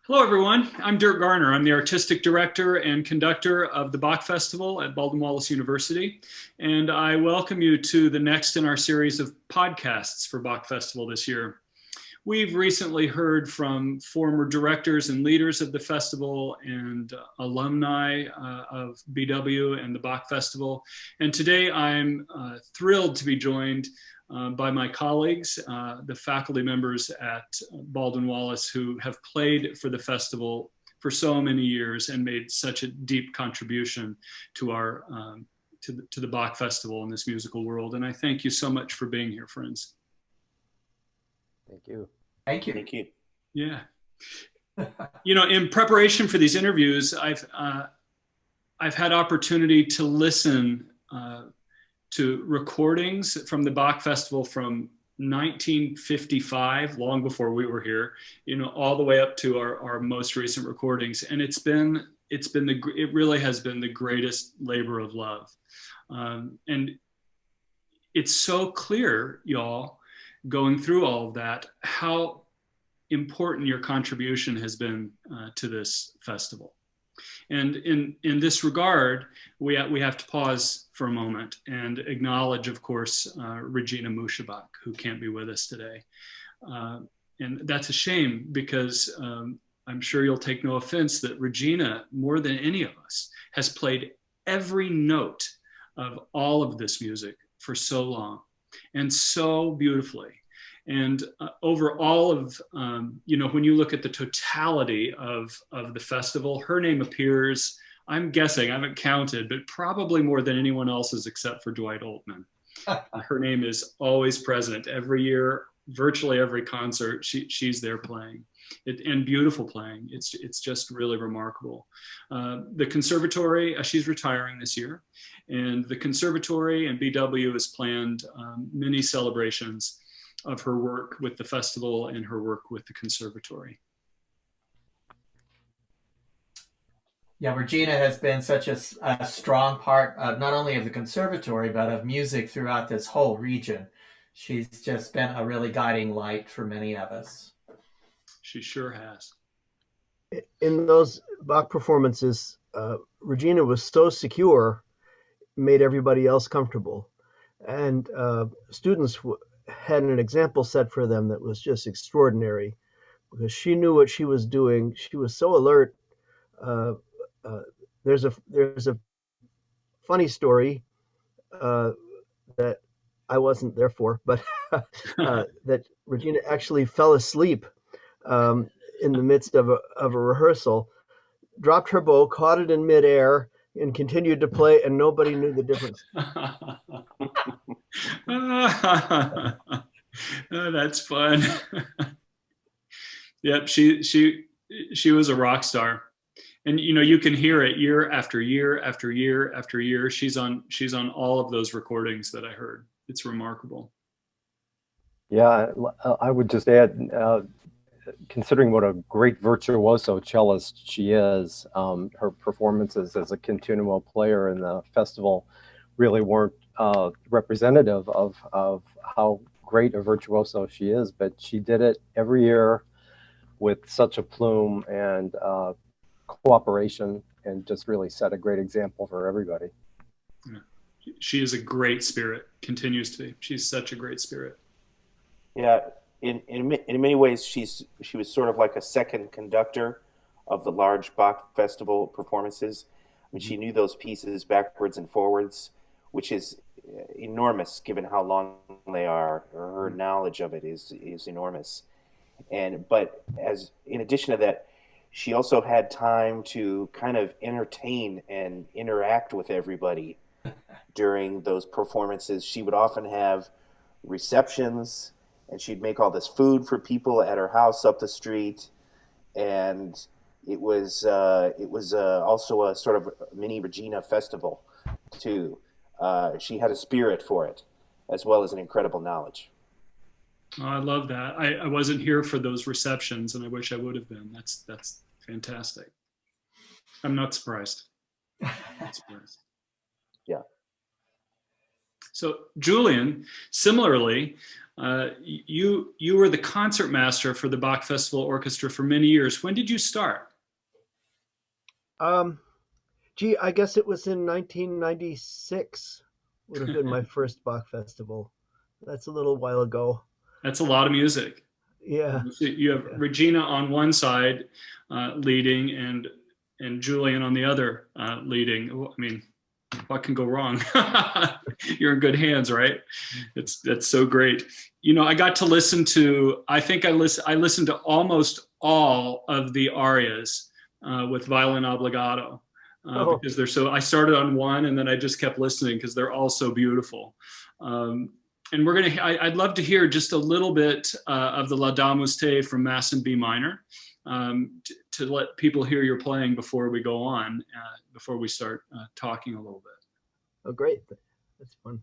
Hello, everyone. I'm Dirk Garner. I'm the artistic director and conductor of the Bach Festival at Baldwin Wallace University. And I welcome you to the next in our series of podcasts for Bach Festival this year. We've recently heard from former directors and leaders of the festival and alumni of BW and the Bach Festival. And today I'm thrilled to be joined by my colleagues, the faculty members at Baldwin Wallace who have played for the festival for so many years and made such a deep contribution to our to the Bach Festival in this musical world. And I thank you so much for being here, friends. Thank you. Thank you. Thank you. Yeah. You know, in preparation for these interviews, I've had opportunity to listen to recordings from the Bach Festival from 1955, long before we were here, you know, all the way up to our most recent recordings. And it really has been the greatest labor of love. And it's so clear, y'all, going through all of that, how important your contribution has been to this festival. And in this regard, we have to pause for a moment and acknowledge, of course, Regina Muschebach, who can't be with us today. And that's a shame because I'm sure you'll take no offense that Regina, more than any of us, has played every note of all of this music for so long and so beautifully. And over all of, you know, when you look at the totality of the festival, her name appears, I'm guessing, I haven't counted, but probably more than anyone else's except for Dwight Altman. Her name is always present every year, virtually every concert, she's there playing. And beautiful playing. It's just really remarkable. The conservatory, she's retiring this year, and the conservatory and BW has planned many celebrations of her work with the festival and her work with the conservatory. Yeah, Regina has been such a strong part of not only of the conservatory, but of music throughout this whole region. She's just been a really guiding light for many of us. She sure has. In those Bach performances, Regina was so secure, made everybody else comfortable. And students had an example set for them that was just extraordinary because she knew what she was doing. She was so alert. There's a funny story that I wasn't there for, but that Regina actually fell asleep in the midst of a rehearsal, dropped her bow, caught it in midair, and continued to play, and nobody knew the difference. Oh, that's fun. Yep, she was a rock star, and you know you can hear it year after year after year after year. She's on all of those recordings that I heard. It's remarkable. Yeah, I would just add, considering what a great virtuoso cellist she is, her performances as a continuo player in the festival really weren't representative of how great a virtuoso she is, but she did it every year with such a plume and cooperation, and just really set a great example for everybody. Yeah. She is a great spirit, continues to be. She's such a great spirit. Yeah, in many ways, she was sort of like a second conductor of the large Bach festival performances. I mean, she knew those pieces backwards and forwards, which is enormous given how long they are. Her knowledge of it is enormous. But in addition to that, she also had time to kind of entertain and interact with everybody during those performances. She would often have receptions, and she'd make all this food for people at her house up the street, and it was also a sort of mini Regina festival too. She had a spirit for it, as well as an incredible knowledge. Oh, I love that. I wasn't here for those receptions, and I wish I would have been. That's fantastic. I'm not surprised. Not surprised. Yeah. So Julian, similarly, you were the concertmaster for the Bach Festival Orchestra for many years. When did you start? Gee, I guess it was in 1996 would have been my first Bach festival. That's a little while ago. That's a lot of music. Yeah. So you have Regina on one side leading, and Julian on the other leading. I mean, what can go wrong? You're in good hands, right? That's so great. You know, I got to listen to. I think I listened to almost all of the arias with violin obbligato because they're so. I started on one, and then I just kept listening because they're all so beautiful. And we're gonna. I'd love to hear just a little bit of the Laudamus Te from Mass in B minor to let people hear your playing before we go on, before we start talking a little bit. Oh, great! That's fun.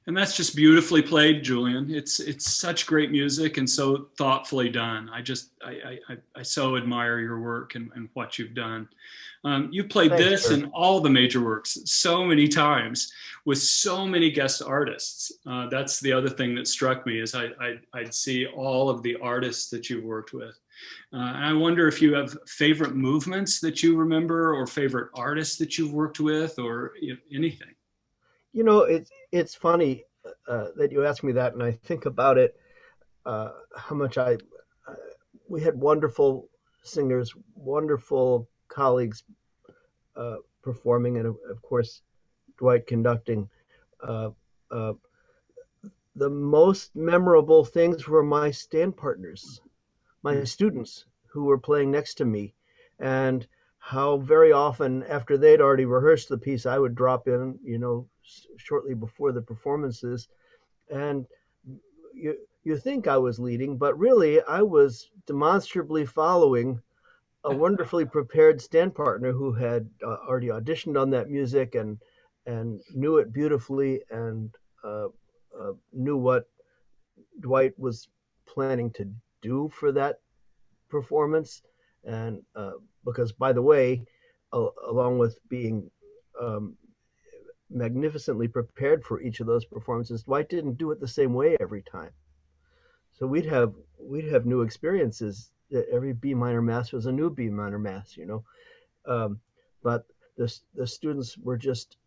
And that's just beautifully played, Julian. It's such great music and so thoughtfully done. I so admire your work and what you've done. You played Thanks, this Dirk. and all the major works so many times with so many guest artists. That's the other thing that struck me is I'd see all of the artists that you've worked with. And I wonder if you have favorite movements that you remember or favorite artists that you've worked with or anything. You know, it's funny that you ask me that, and I think about it. How much we had wonderful singers, wonderful colleagues performing, and of course, Dwight conducting. Uh, uh, the most memorable things were my stand partners, my students who were playing next to me, and how very often after they'd already rehearsed the piece, I would drop in, shortly before the performances, and you think I was leading, but really I was demonstrably following a wonderfully prepared stand partner who had already auditioned on that music and knew it beautifully and knew what Dwight was planning to do for that performance. And because, by the way, along with being magnificently prepared for each of those performances, Dwight didn't do it the same way every time. So we'd have new experiences. Every B minor mass was a new B minor mass, but the students were just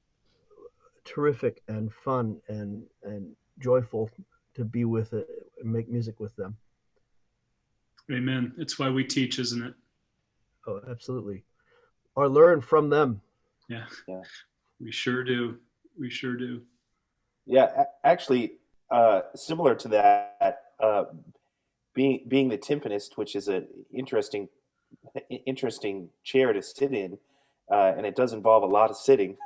terrific and fun and joyful to be with it and make music with them. Amen. It's why we teach, isn't it? Oh, absolutely. Or learn from them. Yeah. Yeah. We sure do. We sure do. Yeah, actually, similar to that, being the timpanist, which is an interesting chair to sit in, and it does involve a lot of sitting,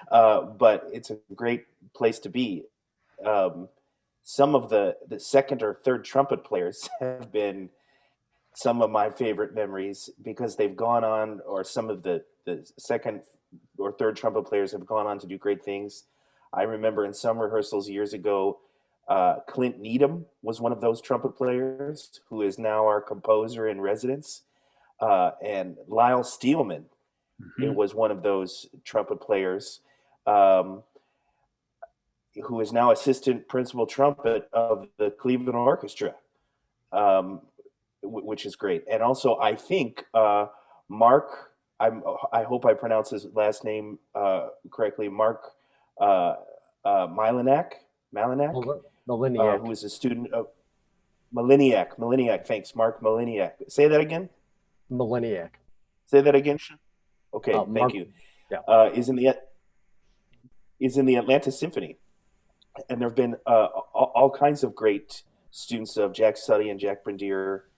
but it's a great place to be. Um, some of the second or third trumpet players have been some of my favorite memories because they've gone on, or some of the second or third trumpet players have gone on to do great things. I remember in some rehearsals years ago, Clint Needham was one of those trumpet players who is now our composer in residence. And Lyle Steelman, it Mhm. was one of those trumpet players um, who is now assistant principal trumpet of the Cleveland Orchestra, um, which is great. And also, I think Mark, I hope I pronounce his last name correctly, Mark uh, Malinak, Miliniak. who is a student of Maliniak. Thanks, Mark Maliniak. Say that again. Miliniak. Say that again. Okay, thank Mark, you. yeah. Is in the Atlanta Symphony, and there have been all kinds of great students of Jack Suddy and Jack Brandier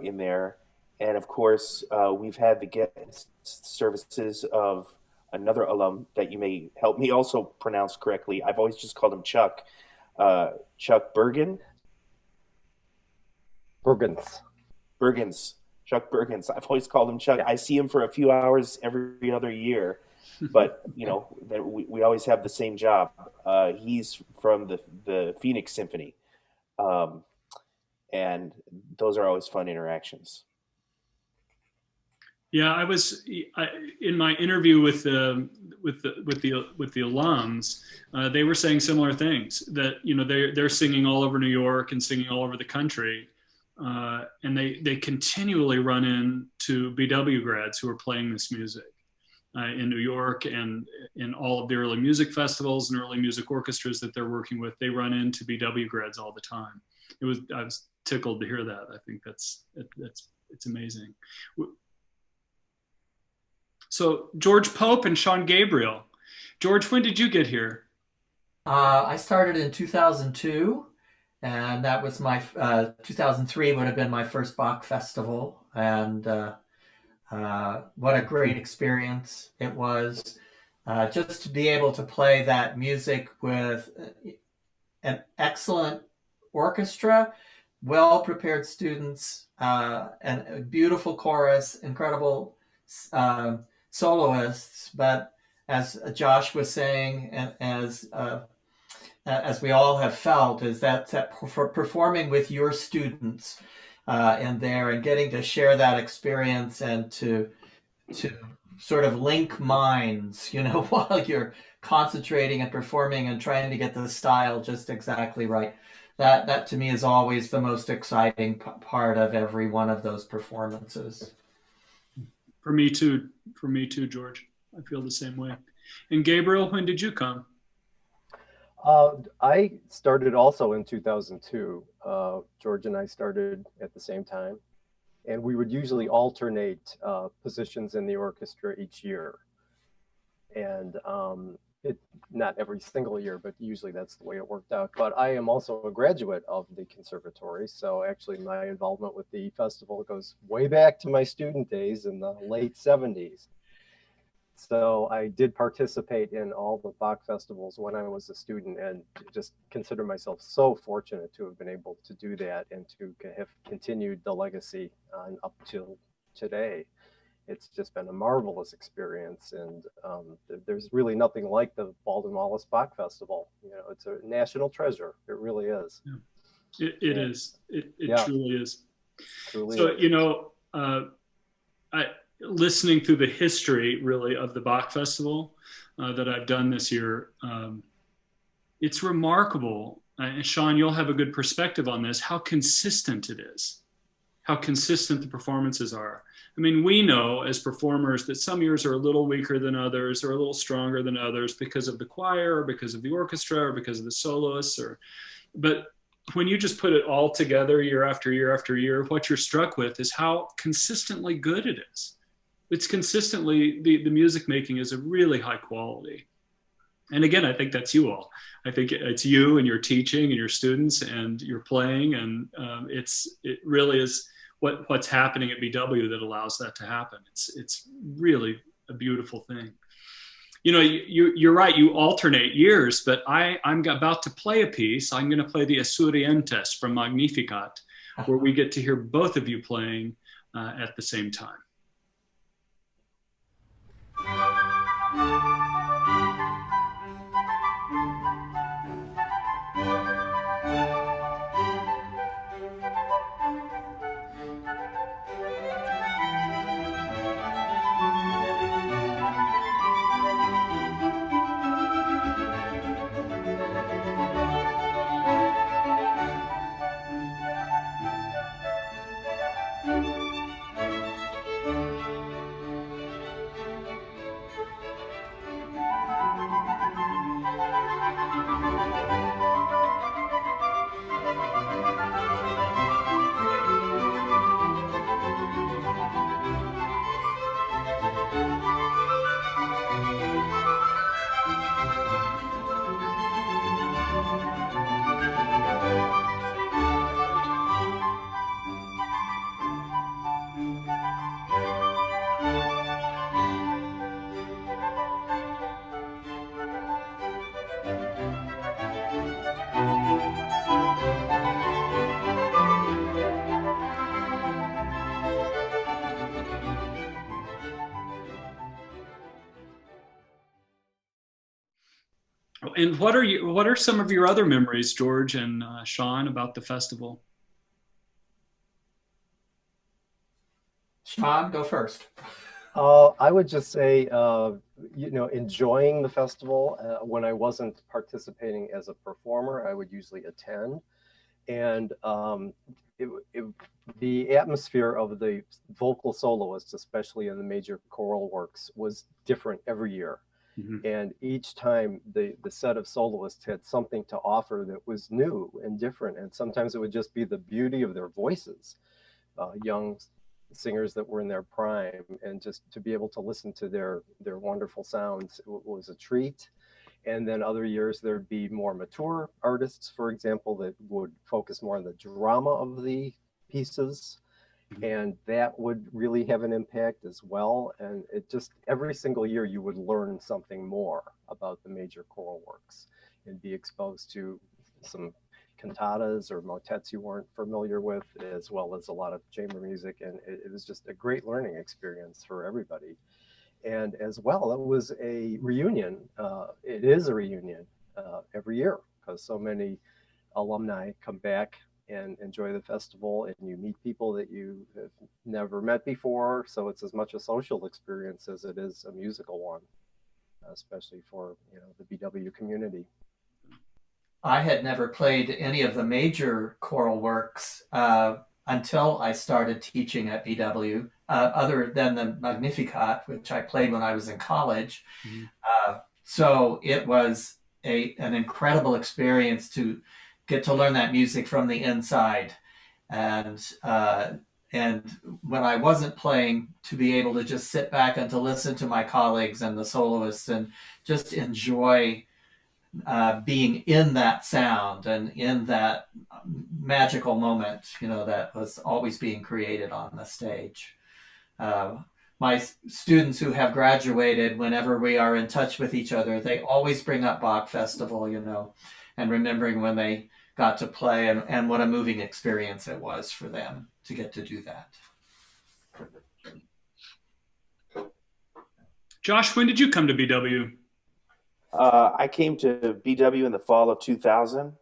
in there, and of course we've had the guest services of another alum that you may help me also pronounce correctly. I've always just called him Chuck, Chuck Bergens. Chuck Bergens. I've always called him Chuck. Yeah. I see him for a few hours every other year, but you know we always have the same job. He's from the Phoenix Symphony, um, and those are always fun interactions. Yeah, in my interview with the alums. They were saying similar things, that they're singing all over New York and singing all over the country, and they continually run into BW grads who are playing this music in New York, and in all of the early music festivals and early music orchestras that they're working with. They run into BW grads all the time. I was tickled to hear that. I think it's amazing. So George Pope and Sean Gabriel. George, when did you get here? I started in 2002, and that was my 2003 would have been my first Bach festival, and what a great experience it was, just to be able to play that music with an excellent orchestra, well-prepared students, and a beautiful chorus, incredible soloists. But as Josh was saying, and as we all have felt, is that for performing with your students in there and getting to share that experience and to sort of link minds, while you're concentrating and performing and trying to get the style just exactly right. That to me is always the most exciting part of every one of those performances. For me too, George. I feel the same way. And Gabriel, when did you come? I started also in 2002. George and I started at the same time, and we would usually alternate positions in the orchestra each year. And not every single year, but usually that's the way it worked out. But I am also a graduate of the conservatory, so actually my involvement with the festival goes way back to my student days in the late 70s. So I did participate in all the Bach festivals when I was a student, and just consider myself so fortunate to have been able to do that and to have continued the legacy up till today. It's just been a marvelous experience, and there's really nothing like the Baldwin Wallace Bach Festival. It's a national treasure. It really is. Yeah. It is. It yeah. Truly is. Truly so is. Listening through the history really of the Bach Festival that I've done this year, it's remarkable. And Sean, you'll have a good perspective on this, how consistent it is, how consistent the performances are. I mean, we know as performers that some years are a little weaker than others, or a little stronger than others because of the choir, or because of the orchestra, or because of the soloists, but when you just put it all together year after year after year, what you're struck with is how consistently good it is. It's consistently, the music making is a really high quality. And again, I think that's you all. I think it's you and your teaching and your students and your playing. And it really is what's happening at BW that allows that to happen. It's really a beautiful thing. You know, you're right, you alternate years, but I'm about to play a piece. I'm going to play the Esurdientes from Magnificat, where we get to hear both of you playing at the same time. And what are some of your other memories, George and Sean, about the festival? Sean, go first. I would just say, enjoying the festival. When I wasn't participating as a performer, I would usually attend. And the atmosphere of the vocal soloists, especially in the major choral works, was different every year. Mm-hmm. And each time the set of soloists had something to offer that was new and different. And sometimes it would just be the beauty of their voices, young singers that were in their prime, and just to be able to listen to their wonderful sounds was a treat. And then other years there'd be more mature artists, for example, that would focus more on the drama of the pieces. And that would really have an impact as well. And it just, every single year you would learn something more about the major choral works and be exposed to some cantatas or motets you weren't familiar with, as well as a lot of chamber music. And it was just a great learning experience for everybody. And as well, it was a reunion. It is a reunion every year, because so many alumni come back and enjoy the festival, and you meet people that you have never met before. So it's as much a social experience as it is a musical one, especially for the BW community. I had never played any of the major choral works until I started teaching at BW, other than the Magnificat, which I played when I was in college. Mm-hmm. So it was an incredible experience to get to learn that music from the inside. And when I wasn't playing, to be able to just sit back and to listen to my colleagues and the soloists and just enjoy being in that sound and in that magical moment, that was always being created on the stage. My students who have graduated, whenever we are in touch with each other, they always bring up Bach Festival, and remembering when they got to play and what a moving experience it was for them to get to do that. Josh, when did you come to BW? I came to BW in the fall of 2000,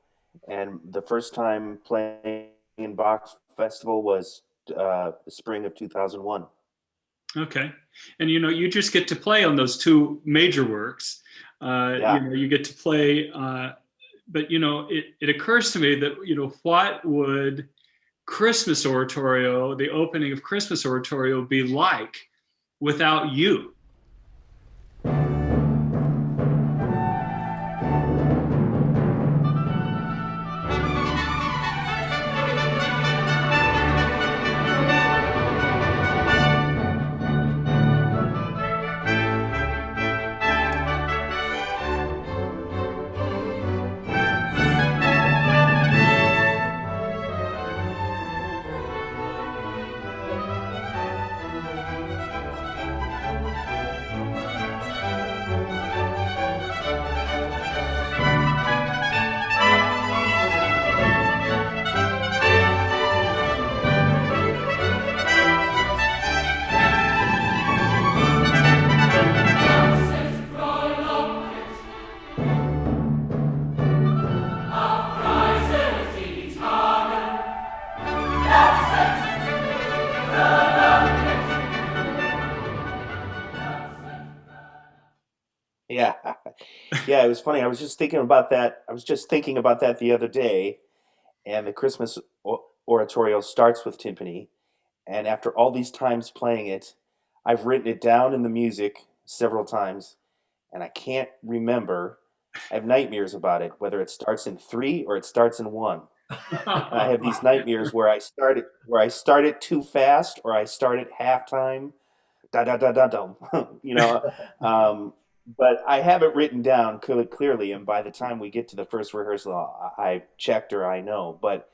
and the first time playing in Bach Festival was the spring of 2001. Okay. And, you just get to play on those two major works. Yeah. You get to play, but, it occurs to me that, what would Christmas Oratorio, the opening of Christmas Oratorio, be like without you? Yeah, it was funny. I was just thinking about that. I was just thinking about that the other day. And the Christmas oratorio starts with timpani. And after all these times playing it, I've written it down in the music several times, and I can't remember. I have nightmares about it, whether it starts in three or it starts in one. And I have these nightmares where I start it too fast or I start at halftime, da da da da dum, you know. Um, but I have it written down clearly, and by the time we get to the first rehearsal, I checked or I know. But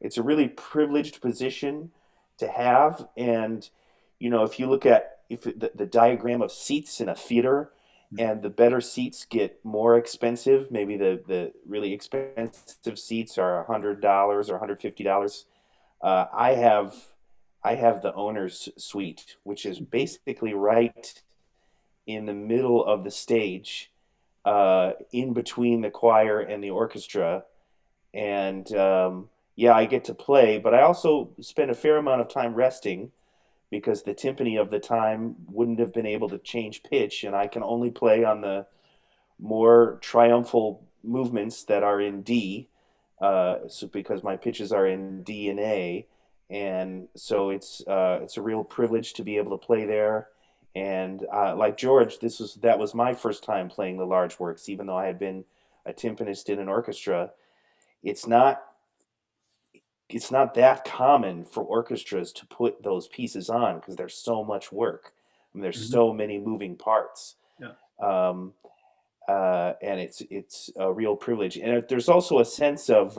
it's a really privileged position to have, and if you look at if the diagram of seats in a theater, and the better seats get more expensive. Maybe the really expensive seats are $100 or $150. I have the owner's suite, which is basically right in the middle of the stage, in between the choir and the orchestra. And yeah, I get to play, but I also spend a fair amount of time resting because the timpani of the time wouldn't have been able to change pitch, and I can only play on the more triumphal movements that are in D, so because my pitches are in D and A, and so it's a real privilege to be able to play there. And like George, that was my first time playing the large works, even though I had been a timpanist in an orchestra. It's not it's not that common for orchestras to put those pieces on because there's so much work. I mean, there's Mhm. so many moving parts. Yeah. Um, and it's a real privilege. And there's also a sense of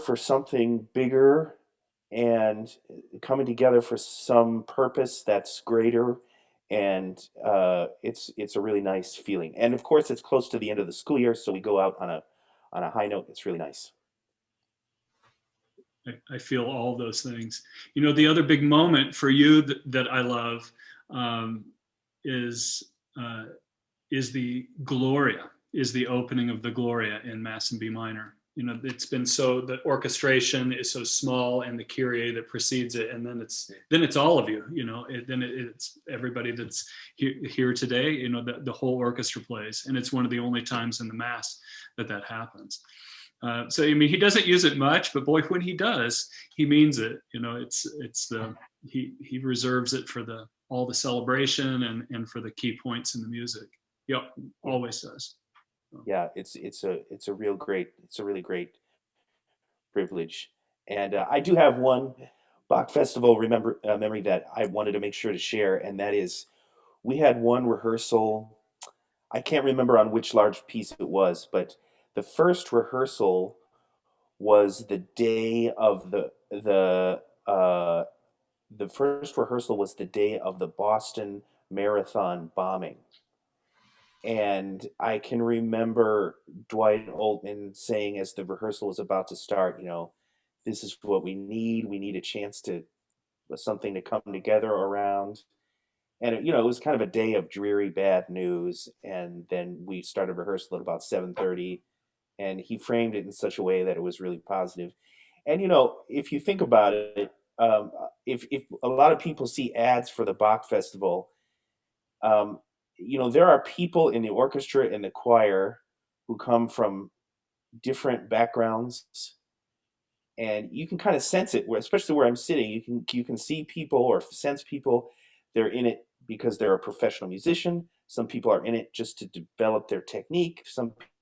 for something bigger and coming together for some purpose that's greater. And it's a really nice feeling. And of course, it's close to the end of the school year, so we go out on a high note. It's really nice. I feel all those things. The other big moment for you that I love um, is uh, is the Gloria, is the opening of the Gloria in Mass in B minor. It's been so, the orchestration is so small, and the Kyrie that precedes it, and then it's all of you. It's everybody that's here today. The whole orchestra plays, and it's one of the only times in the Mass that happens. So I mean, he doesn't use it much, but boy, when he does, he means it. He reserves it for all the celebration and for the key points in the music. Yep, always does. Yeah, it's a really great privilege. And I do have one Bach Festival memory that I wanted to make sure to share, and that is we had one rehearsal. I can't remember on which large piece it was, but the first rehearsal was the day of the first rehearsal was the day of the Boston Marathon bombing. And I can remember Dwight Altman saying as the rehearsal was about to start, this is what we need. We need a chance to something to come together around. And it was kind of a day of dreary bad news. And then we started rehearsal at about 7:30, and he framed it in such a way that it was really positive. And if you think about it, if a lot of people see ads for the Bach Festival, um, there are people in the orchestra and the choir who come from different backgrounds, and you can kind of sense it. Especially where I'm sitting, you can see people or sense people. They're in it because they're a professional musician. Some people are in it just to develop their technique.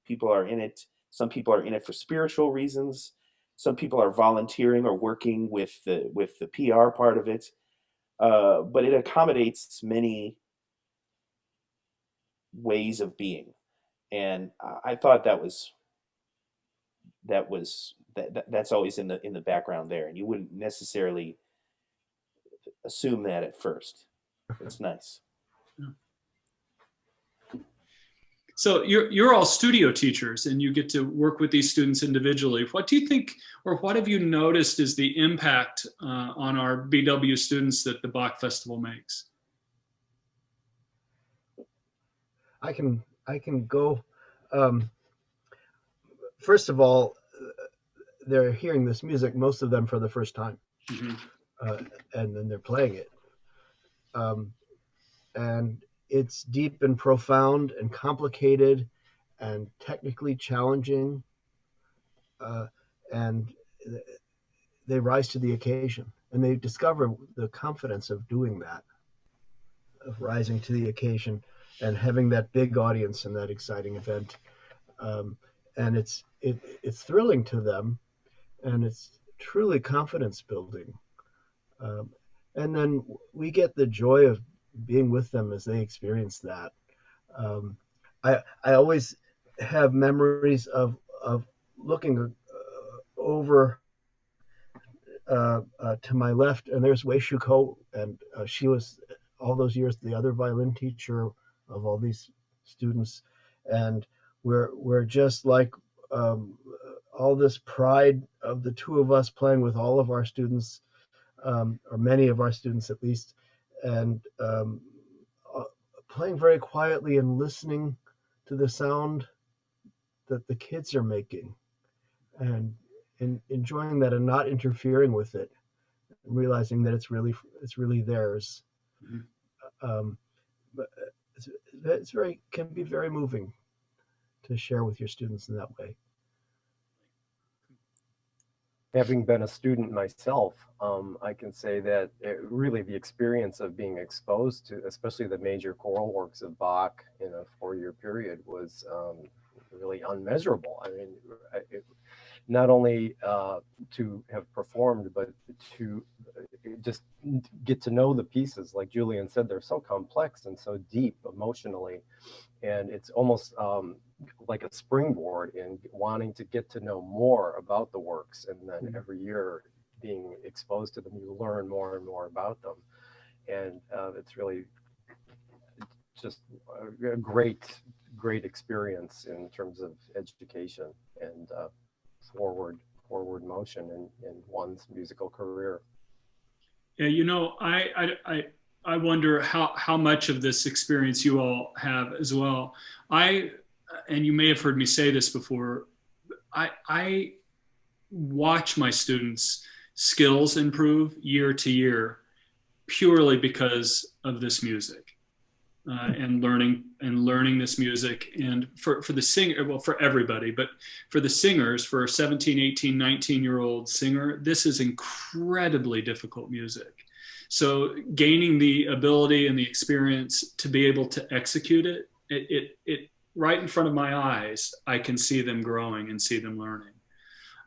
People are in it. Some people are in it for spiritual reasons. Some people are volunteering or working with the PR part of it. But it accommodates many ways of being, and I thought that's always in the background there, and you wouldn't necessarily assume that at first. It's nice. So you're all studio teachers, and you get to work with these students individually. What do you think, or what have you noticed is the impact on our BW students that the Bach Festival makes? I can go. Um, First of all, they're hearing this music, most of them for the first time, Mm-hmm. and then they're playing it. And it's deep and profound and complicated and technically challenging, and they rise to the occasion, and they discover the confidence of doing that, of rising to the occasion and having that big audience in that exciting event. Um, and it's thrilling to them, and it's truly confidence building. Um, and then we get the joy of being with them as they experience that. Um, I always have memories of looking over to my left, and there's Wei Shuko, and she was all those years the other violin teacher of all these students, and we're just like um, all this pride of the two of us playing with all of our students, or many of our students at least, and uh, playing very quietly and listening to the sound that the kids are making, and enjoying that and not interfering with it, realizing that it's really theirs. Um, but it's very can be very moving to share with your students in that way. Having been a student myself, I can say that really the experience of being exposed to, especially the major choral works of Bach in a 4-year period, was really unmeasurable. I mean, not only to have performed, but to just get to know the pieces. Like Julian said, they're so complex and so deep emotionally, and it's almost like a springboard in wanting to get to know more about the works, and then every year being exposed to them, you learn more and more about them, and it's really just a great experience in terms of education and forward motion in one's musical career. Yeah, I wonder how much of this experience you all have as well. And you may have heard me say this before, I watch my students' skills improve year to year purely because of this music. And learning this music, and for the singer, well, for everybody, but for the singers, for a 17, 18, 19-year-old singer, this is incredibly difficult music. So gaining the ability and the experience to be able to execute it right in front of my eyes, I can see them growing and see them learning.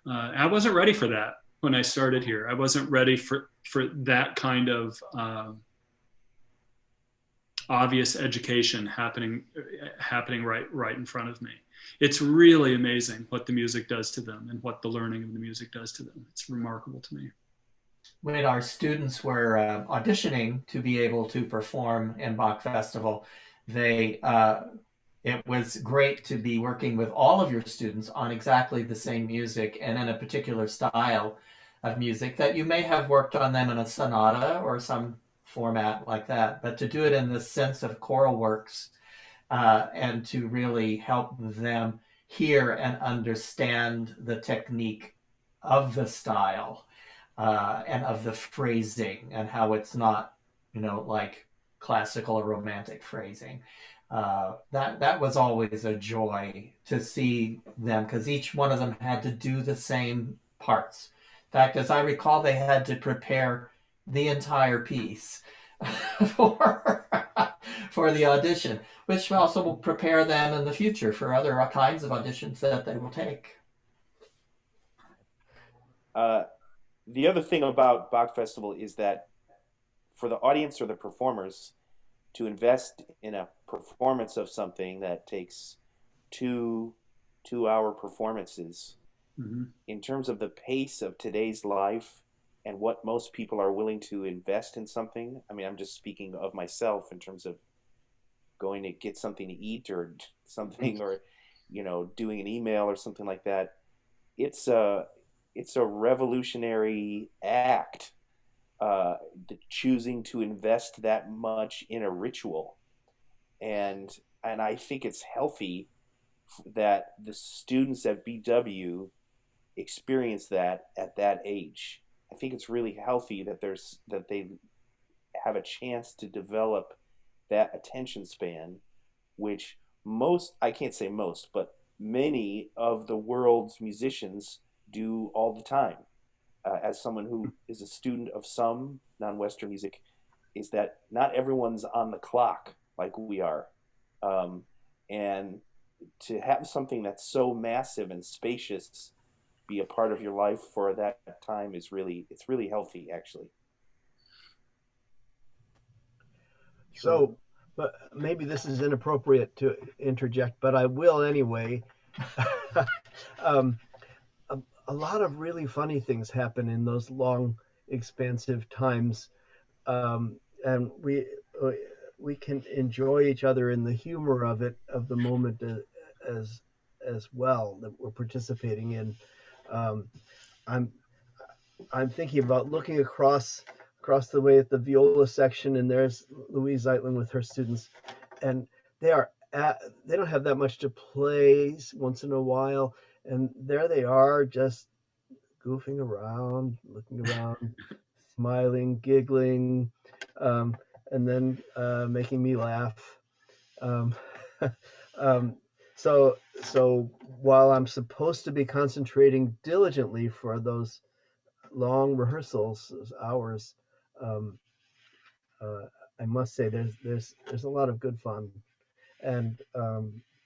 I wasn't ready for that when I started here. I wasn't ready for that kind of obvious education happening right in front of me. It's really amazing what the music does to them and what the learning of the music does to them. It's remarkable to me. When our students were auditioning to be able to perform in Bach Festival, it was great to be working with all of your students on exactly the same music and in a particular style of music that you may have worked on them in a sonata or some format like that, but to do it in this sense of choral works, and to really help them hear and understand the technique of the style, and of the phrasing, and how it's not, like classical or romantic phrasing. That was always a joy to see them, because each one of them had to do the same parts. In fact, as I recall, they had to prepare the entire piece for the audition, which also will prepare them in the future for other kinds of auditions that they will take. The other thing about Bach Festival is that for the audience or the performers to invest in a performance of something that takes two-hour performances, in terms of the pace of today's life and what most people are willing to invest in something. I mean, I'm just speaking of myself in terms of going to get something to eat or something, or doing an email or something like that. It's a revolutionary act, choosing to invest that much in a ritual, and I think it's healthy that the students at BW experience that at that age. I think it's really healthy that they have a chance to develop that attention span, which most, I can't say most, but many of the world's musicians do all the time. As someone who is a student of some non-Western music, is that not everyone's on the clock like we are. Um, and to have something that's so massive and spacious be a part of your life for that time is really, it's really healthy, actually. So, but maybe this is inappropriate to interject, but I will anyway. um, a lot of really funny things happen in those long, expansive times, and we can enjoy each other in the humor of it, of the moment, as as well, that we're participating in. Um, I'm I'm thinking about looking across the way at the viola section, and there's Louise Zeitlin with her students, and they are they don't have that much to play once in a while, and there they are, just goofing around, looking around, smiling, giggling, um, and then making me laugh. Um, um, so while I'm supposed to be concentrating diligently for those long rehearsals, those hours, um, uh, I must say there's a lot of good fun, and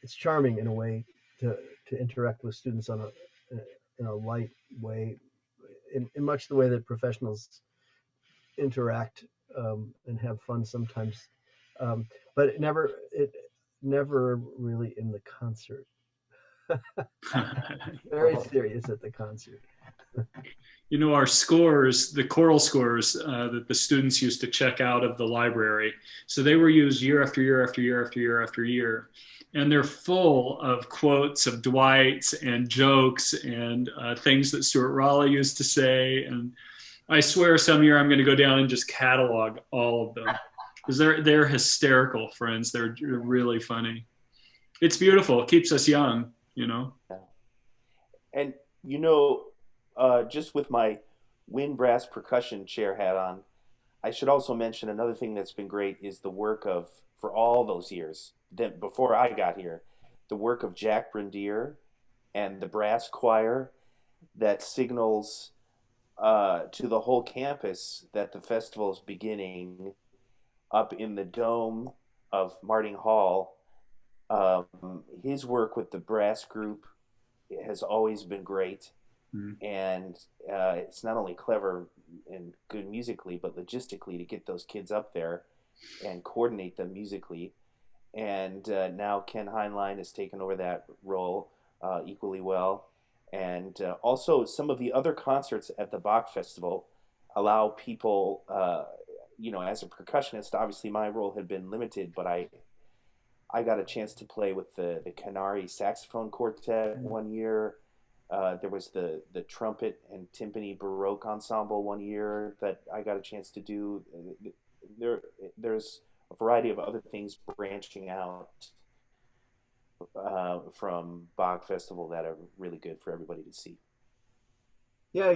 it's charming in a way to interact with students on a in a light way, in much the way that professionals interact, and have fun sometimes, um, but it never really in the concert. Very serious at the concert. You know, our scores, the choral scores that the students used to check out of the library, so they were used year after year after year after year after year. And they're full of quotes of Dwight's and jokes and things that Stuart Raleigh used to say. And I swear some year I'm going to go down and just catalog all of them because they're hysterical, friends. They're really funny. It's beautiful. It keeps us young, you know. Yeah. And you know, just with my wind brass percussion chair hat on, I should also mention another thing that's been great is the work of, for all those years that before I got here, the work of Jack Brandier and the brass choir that signals to the whole campus that the festival is beginning up in the dome of Marting Hall. His work with the brass group has always been great. Mm. And it's not only clever and good musically, but logistically to get those kids up there and coordinate them musically. And now Ken Heinlein has taken over that role equally well. And also, some of the other concerts at the Bach Festival allow people, as a percussionist, obviously my role had been limited, but I got a chance to play with the Canary Saxophone Quartet one year. There was the trumpet and timpani Baroque ensemble one year that I got a chance to do. There's a variety of other things branching out from Bach Festival that are really good for everybody to see. Yeah,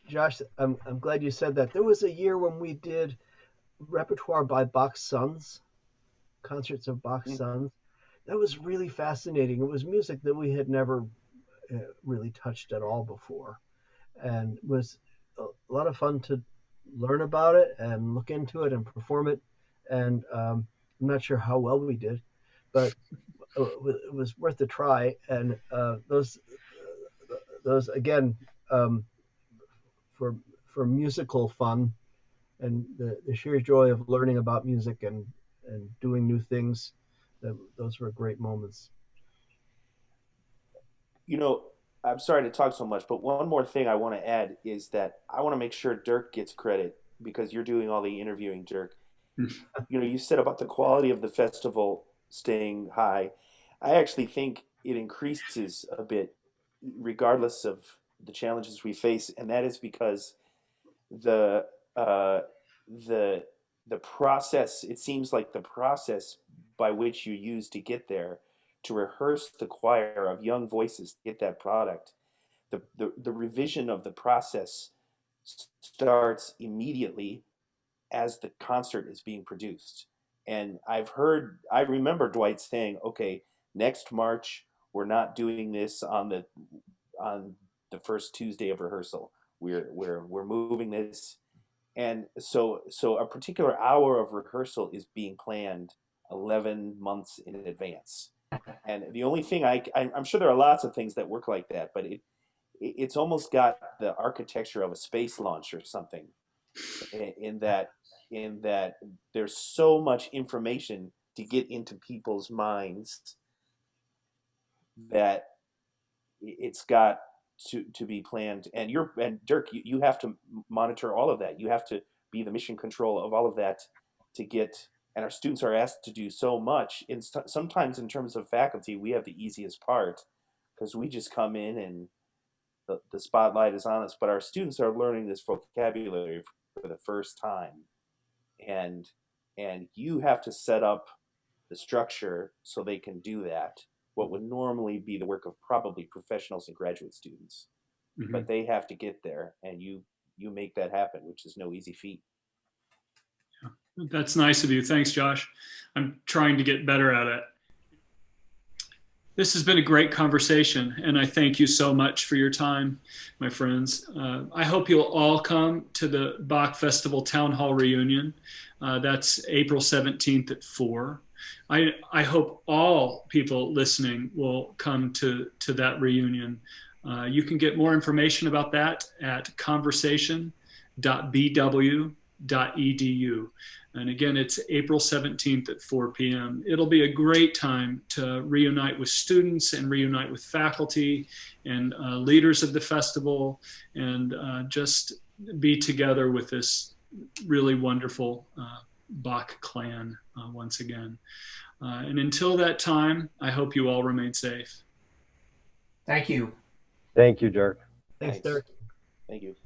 Josh, I'm glad you said that. There was a year when we did repertoire by Bach's sons, concerts of Bach's sons. That was really fascinating. It was music that we had never really touched at all before, and it was a lot of fun to learn about it and look into it and perform it. And I'm not sure how well we did, but it was worth a try. And those again, um, for musical fun and the sheer joy of learning about music and doing new things. Those were great moments. You know, I'm sorry to talk so much, but one more thing I want to add is that I want to make sure Dirk gets credit because you're doing all the interviewing, Dirk. You said about the quality of the festival staying high. I actually think it increases a bit regardless of the challenges we face, and that is because the uh, the the process. It seems like the process by which you use to get there, to rehearse the choir of young voices to get that product. The revision of the process starts immediately as the concert is being produced. And I remember Dwight saying, okay, next March, we're not doing this on the first Tuesday of rehearsal. We're moving this. And so a particular hour of rehearsal is being planned 11 months in advance. And the only thing I'm sure there are lots of things that work like that, but it's almost got the architecture of a space launch or something, in that there's so much information to get into people's minds that it's got to be planned. And Dirk, you have to monitor all of that. You have to be the mission control of all of that to get. And our students are asked to do so much. And sometimes, in terms of faculty, we have the easiest part because we just come in and the spotlight is on us. But our students are learning this vocabulary for the first time, and you have to set up the structure so they can do that. What would normally be the work of probably professionals and graduate students, but they have to get there, and you make that happen, which is no easy feat. That's nice of you. Thanks, Josh. I'm trying to get better at it. This has been a great conversation, and I thank you so much for your time, my friends. I hope you'll all come to the Bach Festival Town Hall reunion. That's April 17th at 4. I hope all people listening will come to that reunion. You can get more information about that at conversation.bw.edu. And again, it's April 17th at 4 p.m. It'll be a great time to reunite with students and reunite with faculty and leaders of the festival, and just be together with this really wonderful Bach clan once again. And until that time, I hope you all remain safe. Thank you. Thank you, Dirk. Thanks, Dirk. Thank you.